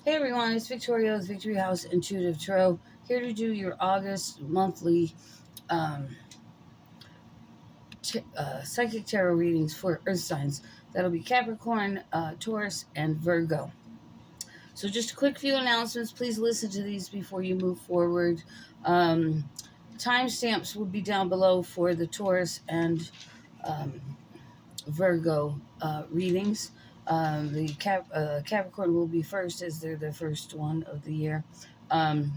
Hey everyone, it's Victoria with Victory House Intuitive Tarot, here to do your August monthly um, psychic tarot readings for earth signs. That'll be Capricorn, Taurus, and Virgo. So just a quick few announcements. Please listen to these before you move forward. Um, Timestamps will be down below for the Taurus and um, Virgo readings. The Capricorn will be first, as they're the first one of the year. Um,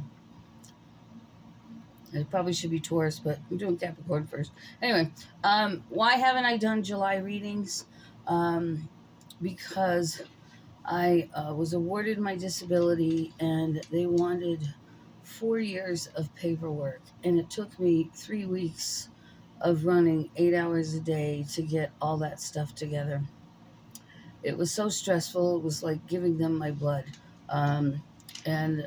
It probably should be Taurus, but I'm doing Capricorn first. Anyway, why haven't I done July readings? Because I was awarded my disability and they wanted 4 years of paperwork. And it took me 3 weeks of running 8 hours a day to get all that stuff together. It was so stressful. It was like giving them my blood. Um, and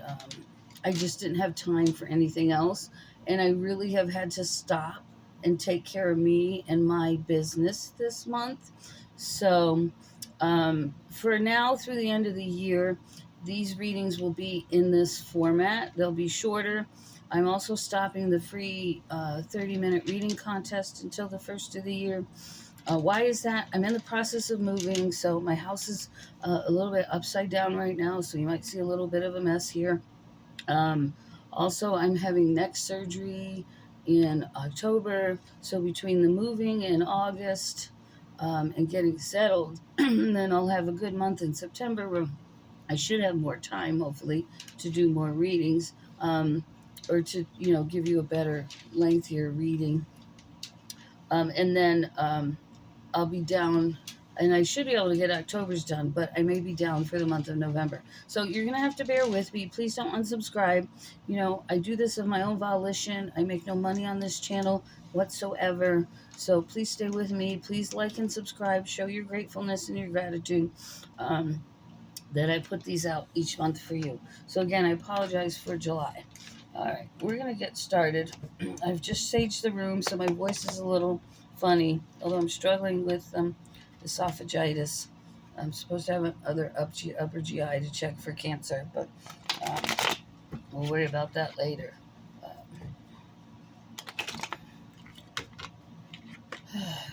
I just didn't have time for anything else. And I really have had to stop and take care of me and my business this month. So, for now, through the end of the year, these readings will be in this format. They'll be shorter. I'm also stopping the free 30-minute reading contest until the first of the year. Why is that? I'm in the process of moving, so my house is a little bit upside down right now, so you might see a little bit of a mess here. Um, Also, I'm having neck surgery in October, so between the moving in August and getting settled, then I'll have a good month in September where I should have more time, hopefully, to do more readings or to, give you a better, lengthier reading. And then I'll be down, and I should be able to get October's done, but I may be down for the month of November. So you're going to have to bear with me. Please don't unsubscribe. I do this of my own volition. I make no money on this channel whatsoever. So please stay with me. Please like and subscribe. Show your gratefulness and your gratitude that I put these out each month for you. So again, I apologize for July. All right, we're going to get started. I've just saged the room, so my voice is a little funny, although I'm struggling with esophagitis. I'm supposed to have another upper GI to check for cancer, but we'll worry about that later.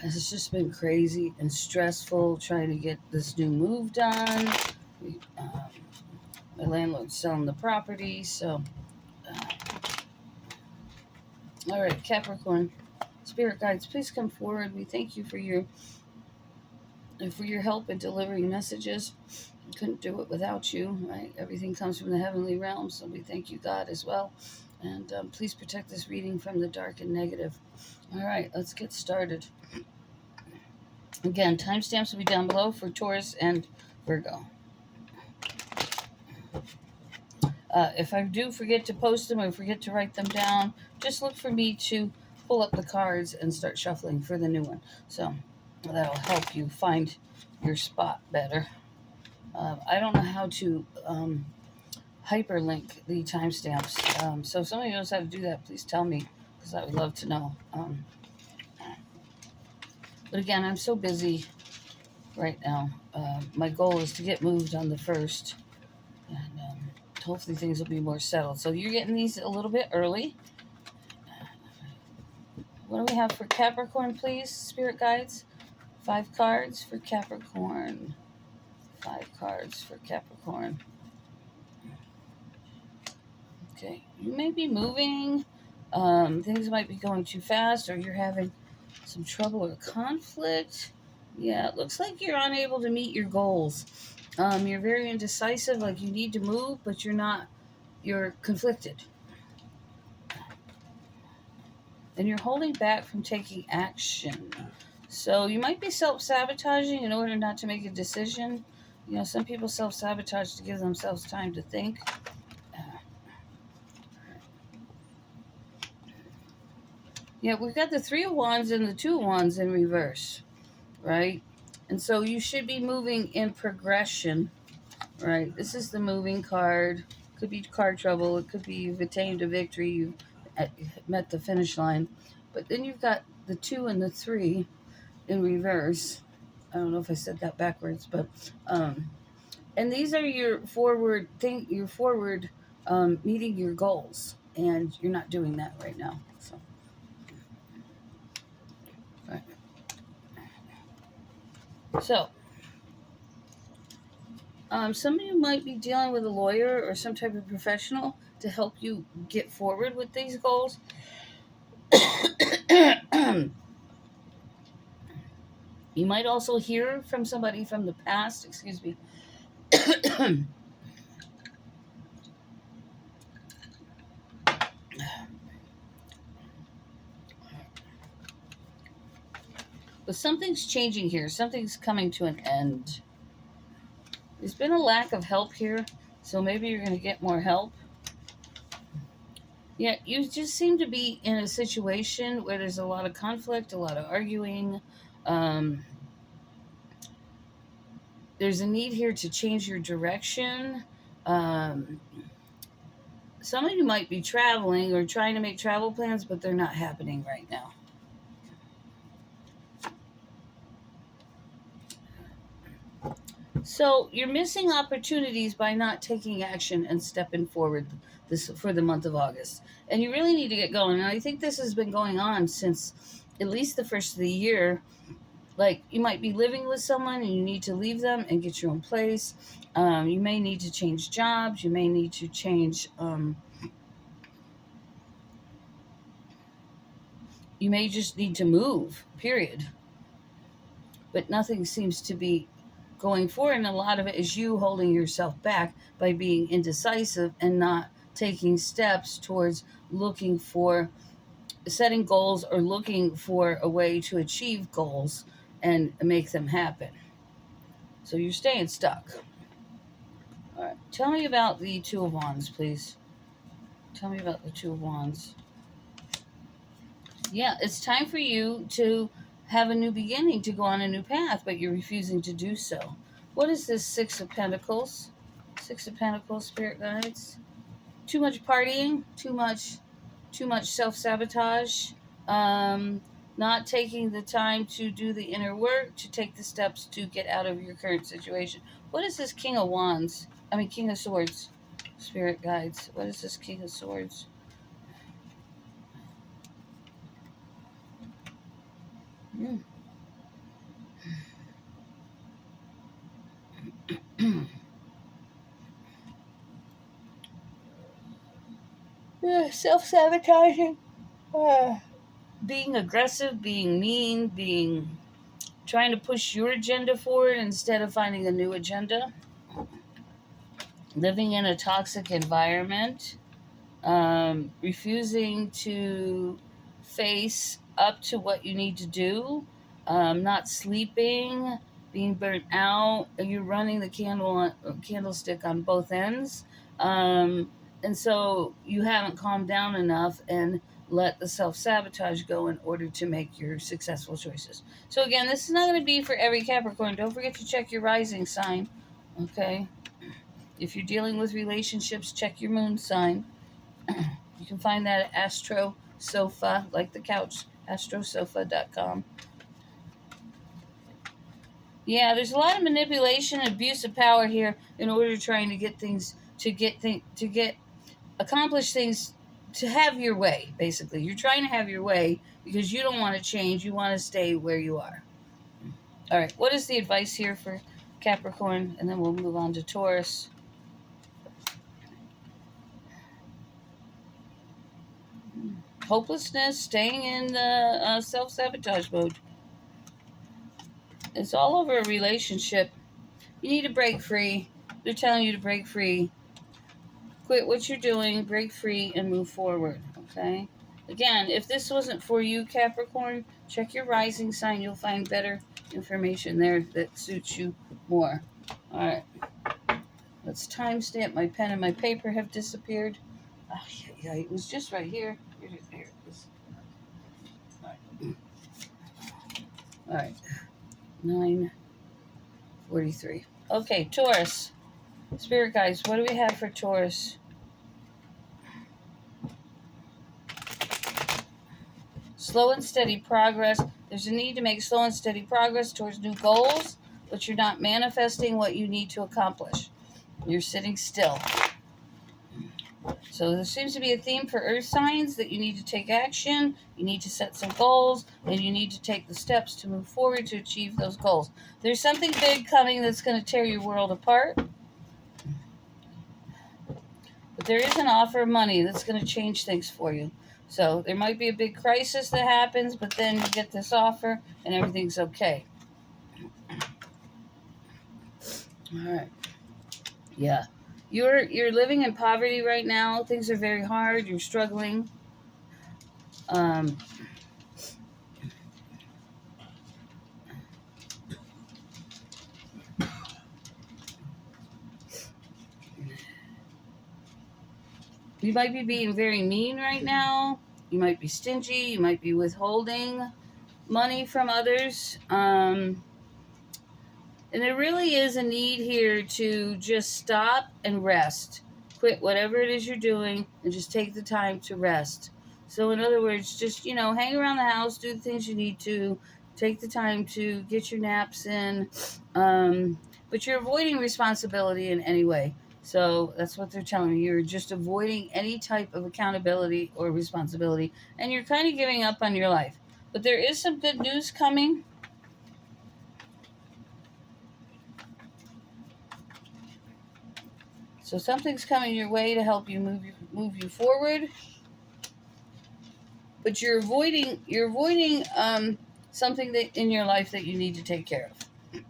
It's just been crazy and stressful trying to get this new move done. My landlord's selling the property, so... all right, Capricorn. Spirit guides, please come forward. We thank you for your help in delivering messages. We couldn't do it without you, right? Everything comes from the heavenly realm, so we thank you, God, as well. And please protect this reading from the dark and negative. All right, let's get started. Again, timestamps will be down below for Taurus and Virgo. If I do forget to post them or forget to write them down, just look for me to pull up the cards and start shuffling for the new one. So that'll help you find your spot better. I don't know how to hyperlink the timestamps. So if somebody knows how to do that, please tell me, because I would love to know. But again, I'm so busy right now. My goal is to get moved on the 1st, and hopefully things will be more settled. So you're getting these a little bit early. What do we have for Capricorn, please, Spirit Guides? 5 cards for Capricorn. 5 cards for Capricorn. Okay, you may be moving. Things might be going too fast, or you're having some trouble or conflict. Yeah, it looks like you're unable to meet your goals. You're very indecisive, like you need to move, but you're not. You're conflicted. And you're holding back from taking action. So you might be self-sabotaging in order not to make a decision. Some people self-sabotage to give themselves time to think. Yeah, we've got the 3 of Wands and the 2 of Wands in reverse, right? And so you should be moving in progression, right? This is the moving card. Could be car trouble. It could be you've attained a victory. You've met the finish line. But then you've got the 2 and the 3 in reverse. I don't know if I said that backwards, but And these are your forward meeting your goals, and you're not doing that right now. So, right. So some of you might be dealing with a lawyer or some type of professional to help you get forward with these goals. You might also hear from somebody from the past, excuse me. But something's changing here. Something's coming to an end. There's been a lack of help here, so maybe you're going to get more help. Yeah, you just seem to be in a situation where there's a lot of conflict, a lot of arguing. Um, there's a need here to change your direction. Um, some of you might be traveling or trying to make travel plans, but they're not happening right now. So you're missing opportunities by not taking action and stepping forward this for the month of August. And you really need to get going. And I think this has been going on since at least the first of the year. Like, you might be living with someone and you need to leave them and get your own place. You may need to change jobs. You may need to change. You may just need to move. Period. But nothing seems to be going forward, and a lot of it is you holding yourself back by being indecisive and not taking steps towards looking for setting goals or looking for a way to achieve goals and make them happen. So you're staying stuck. All right. Tell me about the Two of Wands, please. Tell me about the Two of Wands. Yeah, it's time for you to have a new beginning, to go on a new path, but you're refusing to do so. What is this Six of Pentacles? Six of Pentacles, spirit guides. Too much partying, too much self-sabotage, not taking the time to do the inner work, to take the steps to get out of your current situation. What is this King of Wands? King of Swords, spirit guides. What is this King of Swords? Mm. Self-sabotaging. Being aggressive, being mean, trying to push your agenda forward instead of finding a new agenda. Living in a toxic environment. Refusing to face up to what you need to do. Not sleeping, being burnt out. You're running the candlestick on both ends. And so you haven't calmed down enough and let the self-sabotage go in order to make your successful choices. So again, this is not going to be for every Capricorn. Don't forget to check your rising sign. Okay? If you're dealing with relationships, check your moon sign. You can find that at Astro Sofa, like the couch, astrosofa.com. Yeah, there's a lot of manipulation and abuse of power here in order trying to get things accomplish things, to have your way. Basically, you're trying to have your way because you don't want to change. You want to stay where you are. All right, what is the advice here for Capricorn? And then we'll move on to Taurus. Hopelessness, staying in the self-sabotage mode. It's all over a relationship. You need to break free. They're telling you to break free. Quit what you're doing, break free, and move forward. Okay? Again, if this wasn't for you, Capricorn, check your rising sign. You'll find better information there that suits you more. All right. Let's timestamp. My pen and my paper have disappeared. Oh, yeah, it was just right here. Here it is. All right. 9:43. Okay, Taurus. Spirit guides, what do we have for Taurus? Slow and steady progress. There's a need to make slow and steady progress towards new goals. but you're not manifesting what you need to accomplish. You're sitting still. So there seems to be a theme for earth signs that you need to take action, you need to set some goals, and you need to take the steps to move forward to achieve those goals. There's something big coming that's going to tear your world apart. But there is an offer of money that's going to change things for you. So there might be a big crisis that happens, but then you get this offer and everything's okay. All right. Yeah. You're living in poverty right now. Things are very hard. You're struggling. You might be being very mean right now. You might be stingy. You might be withholding money from others. And there really is a need here to just stop and rest. Quit whatever it is you're doing and just take the time to rest. So, in other words, just, hang around the house, do the things you need to, take the time to get your naps in. But you're avoiding responsibility in any way. So, that's what they're telling you. You're just avoiding any type of accountability or responsibility. And you're kind of giving up on your life. But there is some good news coming. So something's coming your way to help you move you forward, but you're avoiding something that in your life that you need to take care of.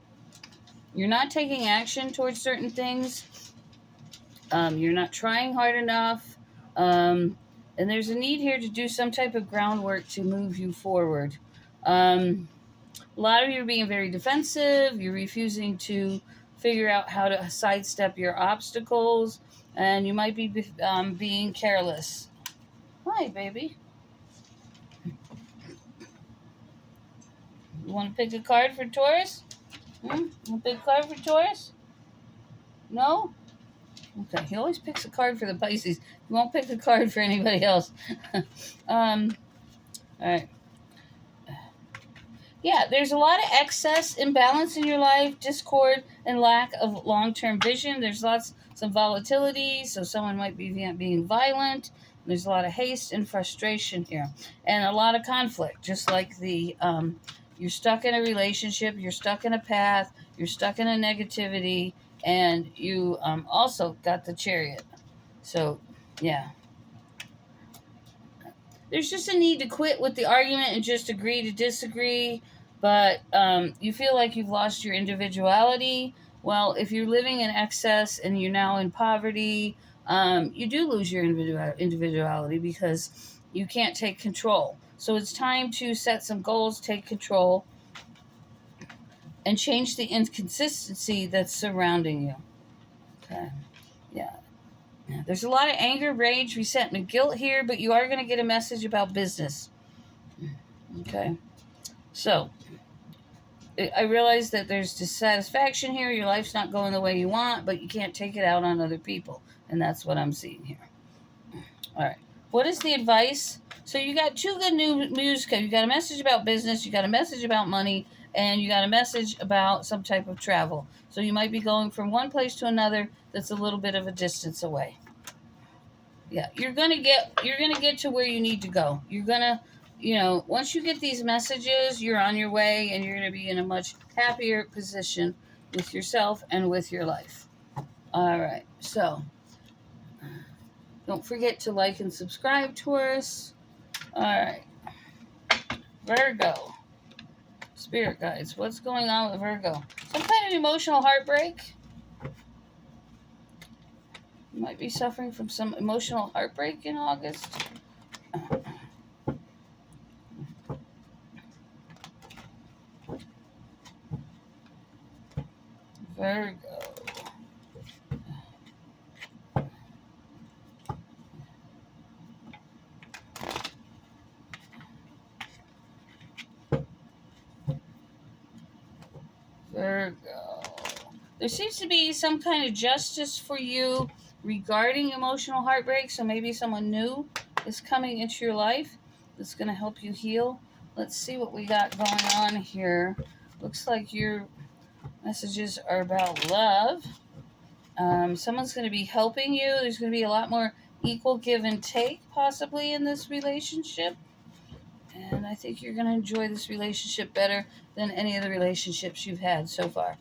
You're not taking action towards certain things. You're not trying hard enough, and there's a need here to do some type of groundwork to move you forward. A lot of you are being very defensive. You're refusing to figure out how to sidestep your obstacles, and you might be being careless. Hi, baby. You want to pick a card for Taurus? Want to pick a card for Taurus? No? Okay, he always picks a card for the Pisces. He won't pick a card for anybody else. All right. Yeah, there's a lot of excess, imbalance in your life, discord, and lack of long-term vision. There's some volatility, so someone might be being violent. There's a lot of haste and frustration here, and a lot of conflict. Just like you're stuck in a relationship, you're stuck in a path, you're stuck in a negativity, and you also got the Chariot. So, yeah. There's just a need to quit with the argument and just agree to disagree. But you feel like you've lost your individuality. Well, if you're living in excess and you're now in poverty, you do lose your individuality because you can't take control. So it's time to set some goals, take control, and change the inconsistency that's surrounding you. Okay. Yeah. There's a lot of anger, rage, resentment, guilt here, but you are going to get a message about business. Okay. So, I realize that there's dissatisfaction here. Your life's not going the way you want, but you can't take it out on other people. And that's what I'm seeing here. All right. What is the advice? So you got two good news. You got a message about business. You got a message about money. And you got a message about some type of travel. So you might be going from one place to another that's a little bit of a distance away. Yeah, you're gonna get to where you need to go. You're gonna, once you get these messages, you're on your way, and you're gonna be in a much happier position with yourself and with your life. All right, so don't forget to like and subscribe to us. All right, Virgo, spirit guides, what's going on with Virgo? Some kind of emotional heartbreak. You might be suffering from some emotional heartbreak in August. Virgo. Virgo. There seems to be some kind of justice for you regarding emotional heartbreak. So maybe someone new is coming into your life that's going to help you heal. Let's see what we got going on here. Looks like you're Messages are about love. Someone's going to be helping you. There's going to be a lot more equal give and take possibly in this relationship. And I think you're going to enjoy this relationship better than any of the relationships you've had so far,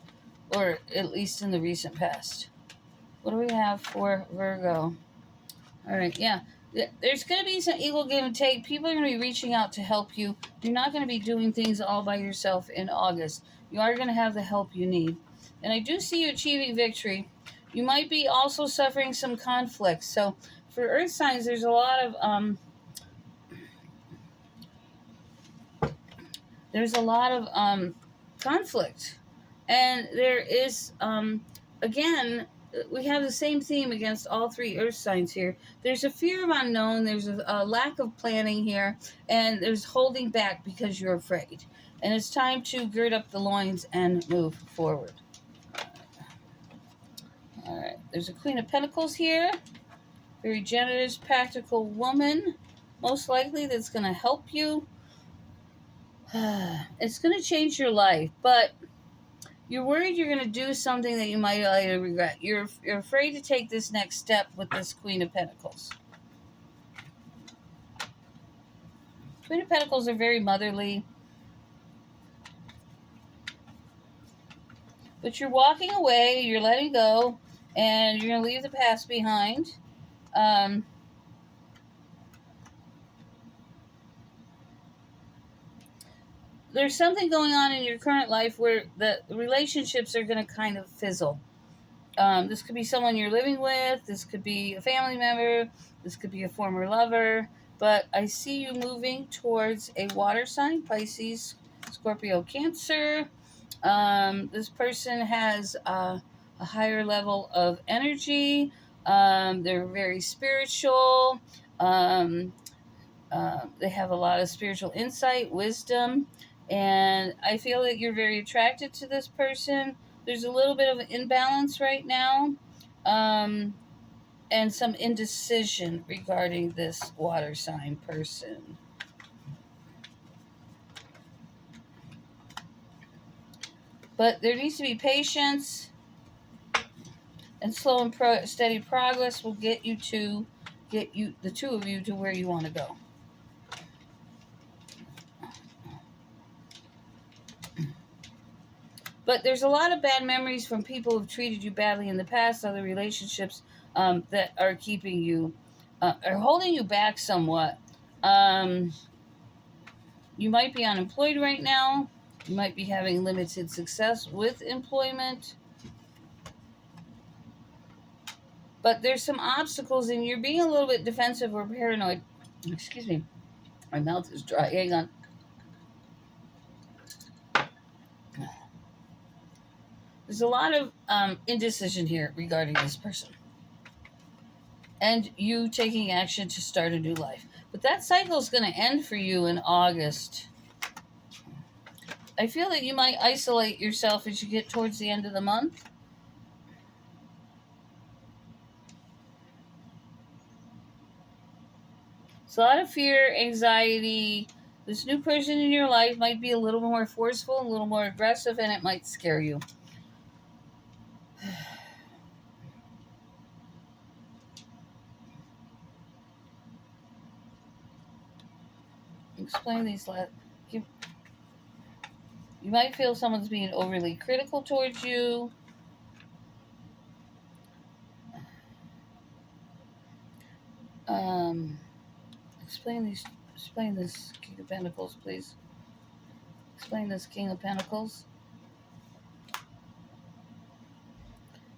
or at least in the recent past. What do we have for Virgo? All right, yeah. There's going to be some equal give and take. People are going to be reaching out to help you. You're not going to be doing things all by yourself in August. You are going to have the help you need. And I do see you achieving victory. You might be also suffering some conflict. So for earth signs, there's a lot of conflict, and there is again, we have the same theme against all three earth signs here. There's a fear of unknown, there's a lack of planning here, and there's holding back because you're afraid, and it's time to gird up the loins and move forward. All right, there's a Queen of Pentacles here, very generous, practical woman, most likely, that's going to help you. It's going to change your life, but you're worried you're going to do something that you might later regret. You're afraid to take this next step with this Queen of Pentacles. Queen of Pentacles are very motherly. But you're walking away, you're letting go, and you're going to leave the past behind. There's something going on in your current life where the relationships are going to kind of fizzle. This could be someone you're living with. This could be a family member. This could be a former lover. But I see you moving towards a water sign, Pisces, Scorpio, Cancer. This person has a higher level of energy. They're very spiritual. They have a lot of spiritual insight, wisdom. And I feel that you're very attracted to this person. There's a little bit of an imbalance right now, and some indecision regarding this water sign person. But there needs to be patience, and slow and steady progress will get you, the two of you, to where you want to go. But there's a lot of bad memories from people who've treated you badly in the past, other relationships that are keeping you, are holding you back somewhat. You might be unemployed right now. You might be having limited success with employment. But there's some obstacles, and you're being a little bit defensive or paranoid. Excuse me. My mouth is dry. Hang on. There's a lot of indecision here regarding this person. And you taking action to start a new life. But that cycle is going to end for you in August. I feel that you might isolate yourself as you get towards the end of the month. It's a lot of fear, anxiety. This new person in your life might be a little more forceful, a little more aggressive, and it might scare you. Explain these last. You might feel someone's being overly critical towards you. Explain this King of Pentacles, please. Explain this King of Pentacles.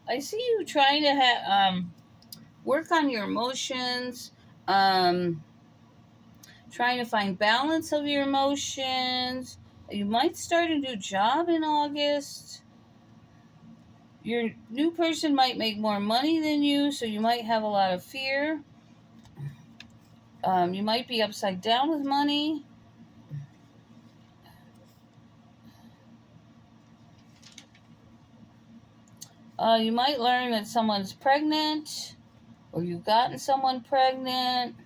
I see you trying to work on your emotions, trying to find balance of your emotions. You might start a new job in August. Your new person might make more money than you, so you might have a lot of fear. You might be upside down with money. You might learn that someone's pregnant, or you've gotten someone pregnant.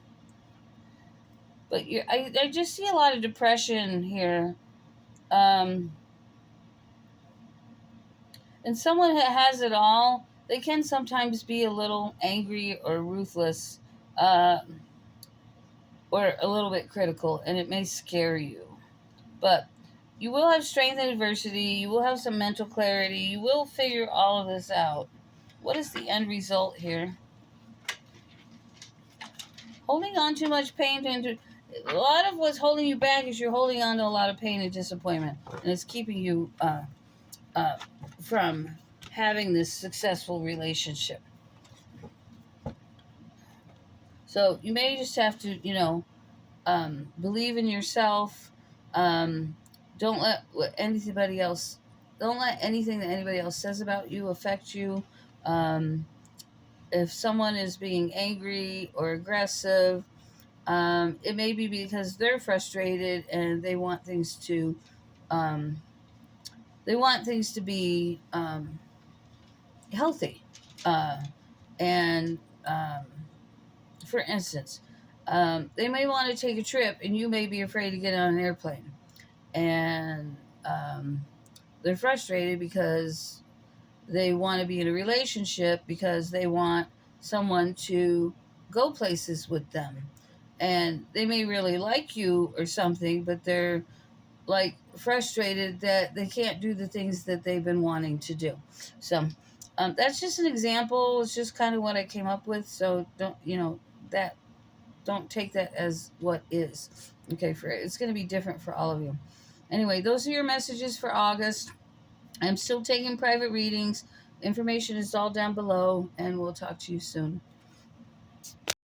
But I just see a lot of depression here. And someone that has it all, they can sometimes be a little angry or ruthless, uh, or a little bit critical, and it may scare you. But you will have strength in adversity. You will have some mental clarity. You will figure all of this out. What is the end result here? Holding on too much pain to a lot of what's holding you back is you're holding on to a lot of pain and disappointment, and it's keeping you uh, from having this successful relationship. So you may just have to, believe in yourself. Um, don't let anybody else. Don't let anything that anybody else says about you affect you. Um, if someone is being angry or aggressive, it may be because they're frustrated and um, they want things to be healthy. Uh, and For instance, they may want to take a trip, and you may be afraid to get on an airplane, and they're frustrated because they want to be in a relationship because they want someone to go places with them, and they may really like you or something, but they're like frustrated that they can't do the things that they've been wanting to do. So that's just an example. It's just kind of what I came up with. So that don't take that as what is. Okay, for it's going to be different for all of you. Anyway, those are your messages for August. I'm still taking private readings. Information is all down below, and we'll talk to you soon.